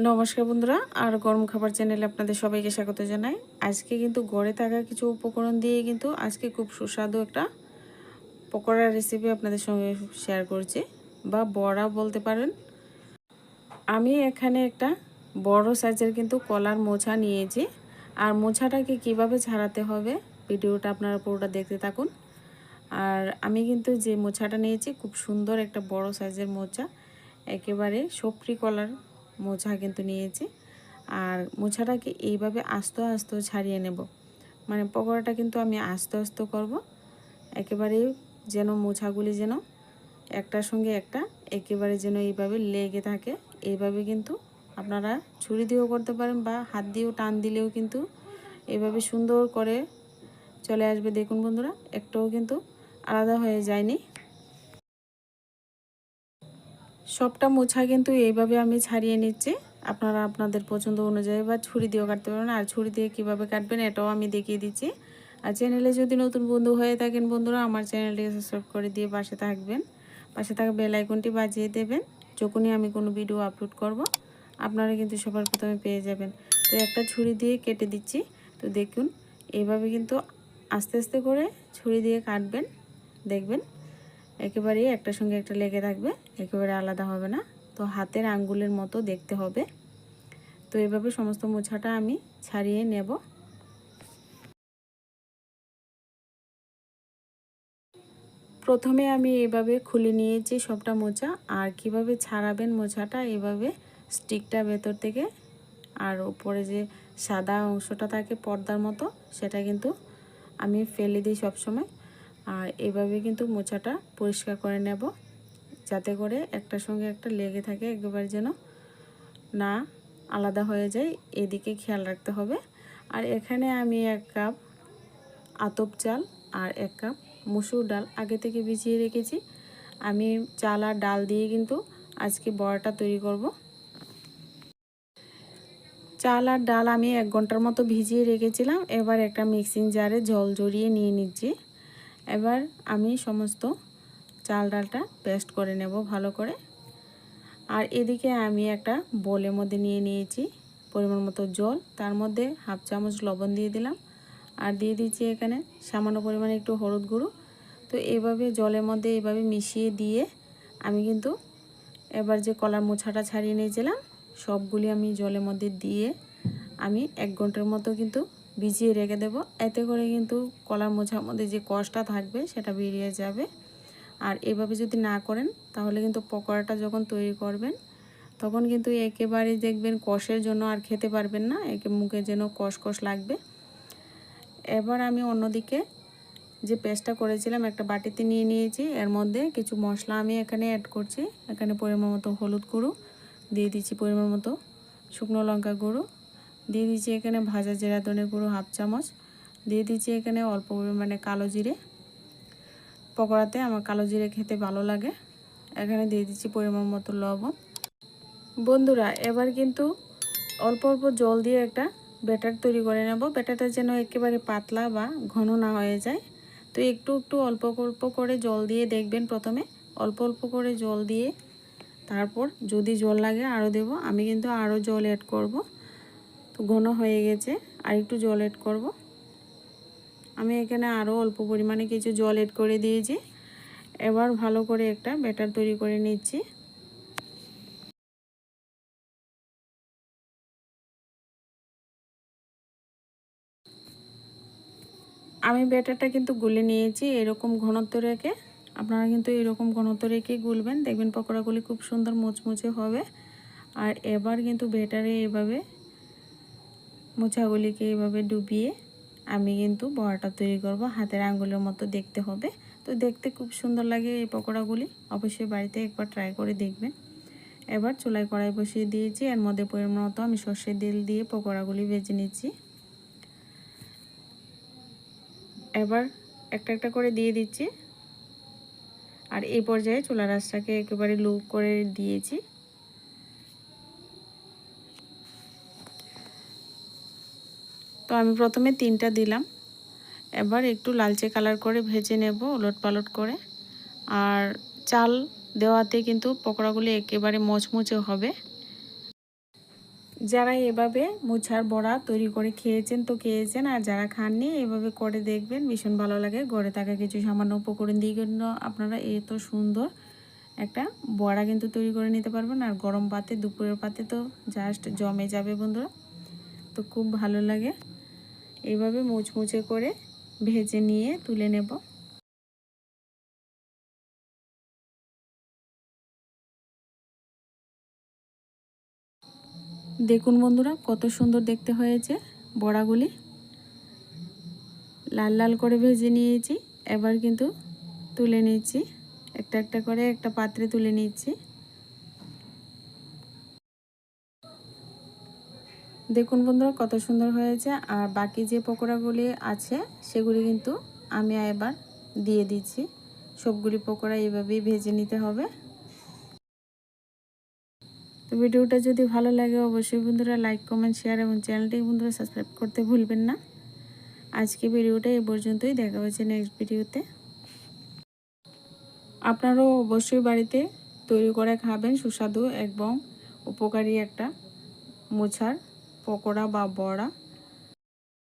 নমস্কার বন্ধুরা, আর গরম খাবার চ্যানেলে আপনাদের সবাইকে স্বাগত জানাই। আজকে কিন্তু ঘরে থাকা কিছু উপকরণ দিয়ে কিন্তু আজকে খুব সুস্বাদু একটা পকোড়ার রেসিপি আপনাদের সঙ্গে শেয়ার করছি, বা বড়া বলতে পারেন। আমি এখানে একটা বড় সাইজের কিন্তু কলার মোচা নিয়েছি। আর মোচাটাকে কিভাবে ছাড়াতে হবে ভিডিওটা আপনারা পুরোটা দেখতে থাকুন। আর আমি কিন্তু যে মোচাটা নিয়েছি খুব সুন্দর একটা বড় সাইজের মোচা, একেবারে সফরি কলার মোচা কিন্তু নিয়েছি। আর মোচাটাকে এইভাবে আস্তে আস্তে ছাড়িয়ে নেব, মানে পকোড়াটা কিন্তু আমি আস্তে আস্তে করব, একেবারে যেন মোচাগুলি যেন একটার সঙ্গে একটা একেবারে যেন এইভাবে লেগে থাকে। এইভাবে কিন্তু আপনারা ছুরি দিয়েও করতে পারেন বা হাত দিয়েও টান দিলেও কিন্তু এইভাবে সুন্দর করে চলে আসবে। দেখুন বন্ধুরা, একটাও কিন্তু আলাদা হয়ে যায়নি। সবটা মোছা কিন্তু এইভাবে আমি ছাড়িয়ে নিচ্ছি। আপনারা আপনাদের পছন্দ অনুযায়ী বা ছুরি দিয়েও কাটতে পারবেন। আর ছুরি দিয়ে কীভাবে কাটবেন এটাও আমি দেখিয়ে দিচ্ছি। আর চ্যানেলে যদি নতুন বন্ধু হয়ে থাকেন বন্ধুরা, আমার চ্যানেলটিকে সাবস্ক্রাইব করে দিয়ে পাশে থাকবেন। পাশে থাকা বেল আইকনটি বাজিয়ে দেবেন, যখনই আমি কোনো ভিডিও আপলোড করব আপনারা কিন্তু সবার প্রথমে পেয়ে যাবেন। তো একটা ছুরি দিয়ে কেটে দিচ্ছি। তো দেখুন, এইভাবে কিন্তু আস্তে আস্তে করে ছুরি দিয়ে কাটবেন, দেখবেন একেবারেই একটার সঙ্গে একটা লেগে থাকবে, একেবারে আলাদা হবে না। তো হাতের আঙ্গুলের মতো দেখতে হবে। তো এভাবে সমস্ত মোচাটা আমি ছাড়িয়ে নেব। প্রথমে আমি এভাবে খুলে নিয়েছি সবটা মোচা। আর কিভাবে ছাড়াবেন মোচাটা, এভাবে স্টিকটা ভেতর থেকে আর উপরে যে সাদা অংশটা থাকে পর্দার মতো, সেটা কিন্তু আমি ফেলে দিই সবসময়। আর এভাবে কিন্তু মোচাটা পরিষ্কার করে নেব, যাতে করে একটার সঙ্গে একটা লেগে থাকে, একেবারে যেন না আলাদা হয়ে যায়, এদিকে খেয়াল রাখতে হবে। আর এখানে আমি 1 কাপ আতপ চাল আর 1 কাপ মসুর ডাল আগে থেকে ভিজিয়ে রেখেছি। আমি চাল আর ডাল দিয়ে কিন্তু আজকে বড়াটা তৈরি করব। চাল আর ডাল আমি 1 ঘন্টার মতো ভিজিয়ে রেখেছিলাম। এবার একটা মিক্সিং জারে জল জড়িয়ে নিয়ে নিচ্ছি। এবার আমি সমস্ত চাল ডালটা পেস্ট করে নেব ভালো করে। আর এদিকে আমি একটা বোলের মধ্যে নিয়ে নিয়েছি পরিমাণ মতো জল, তার মধ্যে হাফ চামচ লবণ দিয়ে দিলাম। আর দিয়ে দিচ্ছি এখানে সামান্য পরিমাণে একটু হলুদ গুঁড়ো। তো এইভাবে জলের মধ্যে এইভাবে মিশিয়ে দিয়ে আমি কিন্তু এবার যে কলার মোচাটা ছাড়িয়ে নিয়েছিলাম সবগুলি আমি জলের মধ্যে দিয়ে আমি 1 ঘন্টার মতো কিন্তু ভিজিয়ে রেখে দেব। এতে করে কিন্তু কলার মোচার মধ্যে যে কষটা থাকবে সেটা বেরিয়ে যাবে। আর এভাবে যদি না করেন তাহলে কিন্তু পকোড়াটা যখন তৈরি করবেন তখন কিন্তু একেবারে দেখবেন কষের জন্য আর খেতে পারবেন না, একে মুখে যেন কষ লাগবে। এবার আমি অন্যদিকে যে পেস্টটা করেছিলাম একটা বাটিতে নিয়ে নিয়েছি। এর মধ্যে কিছু মশলা আমি এখানে অ্যাড করছি। এখানে পরিমাণ মতো হলুদ গুঁড়ো দিয়ে দিচ্ছি, পরিমাণ মতো শুকনো লঙ্কা গুঁড়ো দিয়ে দিচ্ছি, এখানে ভাজা জিরা ধনের গুঁড়ো হাফ চামচ দিয়ে দিচ্ছি, এখানে অল্প পরিমাণে কালো জিরে, পকোড়াতে আমার কালো জিরে খেতে ভালো লাগে। এখানে দিয়ে দিচ্ছি পরিমাণ মতো লবণ। বন্ধুরা, এবার কিন্তু অল্প অল্প জল দিয়ে একটা ব্যাটার তৈরি করে নেব। ব্যাটারটা যেন একেবারে পাতলা বা ঘন না হয়ে যায়। তো একটু একটু অল্প অল্প করে জল দিয়ে দেখবেন, প্রথমে অল্প অল্প করে জল দিয়ে তারপর যদি জল লাগে আরও দেব। আমি কিন্তু আরও জল অ্যাড করব। তো ঘন হয়ে গেছে, আর একটু জল অ্যাড করব। আমি এখানে আরও অল্প পরিমাণে কিছু জল অ্যাড করে দিয়েছি। এবার ভালো করে একটা ব্যাটার তৈরি করে নিচ্ছি। আমি ব্যাটারটা কিন্তু গুলে নিয়েছি এরকম ঘনত্ব রেখে। আপনারা কিন্তু এরকম ঘনত্ব রেখে গুলবেন, দেখবেন পকোড়াগুলি খুব সুন্দর মুচমুচে হবে। আর এবার কিন্তু ব্যাটারে এভাবে মোচাগুলিকে এভাবে ডুবিয়ে আমি কিন্তু বড়াটা তৈরি করব। হাতের আঙ্গুলের মতো দেখতে হবে। তো দেখতে খুব সুন্দর লাগে এই পকোড়াগুলি, অবশ্যই বাড়িতে একবার ট্রাই করে দেখবেন। এবার চুলায় কড়াই বসিয়ে দিয়েছি, এর মধ্যে পরিমাণ মতো আমি সর্ষের তেল দিয়ে পকোড়াগুলি ভেজে নিচ্ছি। এবার একটা একটা করে দিয়ে দিচ্ছি। আর এই পর্যায়ে চুলার আঁচটাকে একেবারে লো করে দিয়েছি। তো আমি প্রথমে 3টা দিলাম। এবার একটু লালচে কালার করে ভেজে নেব ওলট পালট করে। আর চাল দেওয়াতে কিন্তু পকোড়াগুলি একেবারে মচমুচে হবে। যারা এভাবে মুছার বড়া তৈরি করে খেয়েছেন তো খেয়েছেন, আর যারা খাননি এভাবে করে দেখবেন, ভীষণ ভালো লাগে। ঘরে থাকা কিছু সামান্য উপকরণ দিয়ে জন্য আপনারা এত সুন্দর একটা বড়া কিন্তু তৈরি করে নিতে পারবেন। আর গরম পাতে, দুপুরের পাতে তো জাস্ট জমে যাবে বন্ধুরা। তো খুব ভালো লাগে। এইভাবে মুচমুচে করে ভেজে নিয়ে তুলে নেব। দেখুন বন্ধুরা কত সুন্দর দেখতে হয়েছে বড়াগুলি। লাল লাল করে ভেজে নিয়েছি। এবার কিন্তু তুলে নিচ্ছি, একটা একটা করে একটা পাত্রে তুলে নিচ্ছি। দেখুন বন্ধুরা কত সুন্দর হয়েছে। আর বাকি যে পকোড়াগুলি আছে সেগুলি কিন্তু আমি এবার দিয়ে দিচ্ছি। সবগুলি পকোড়া এইভাবেই ভেজে নিতে হবে। তো ভিডিওটা যদি ভালো লাগে অবশ্যই বন্ধুরা লাইক, কমেন্ট, শেয়ার এবং চ্যানেলটি বন্ধুরা সাবস্ক্রাইব করতে ভুলবেন না। আজকে ভিডিওটা এই পর্যন্তই, দেখা হচ্ছে নেক্সট ভিডিওতে। আপনারাও অবশ্যই বাড়িতে তৈরি করে খাবেন সুস্বাদু এবং উপকারী একটা মোচার পকোড়া বা বড়া।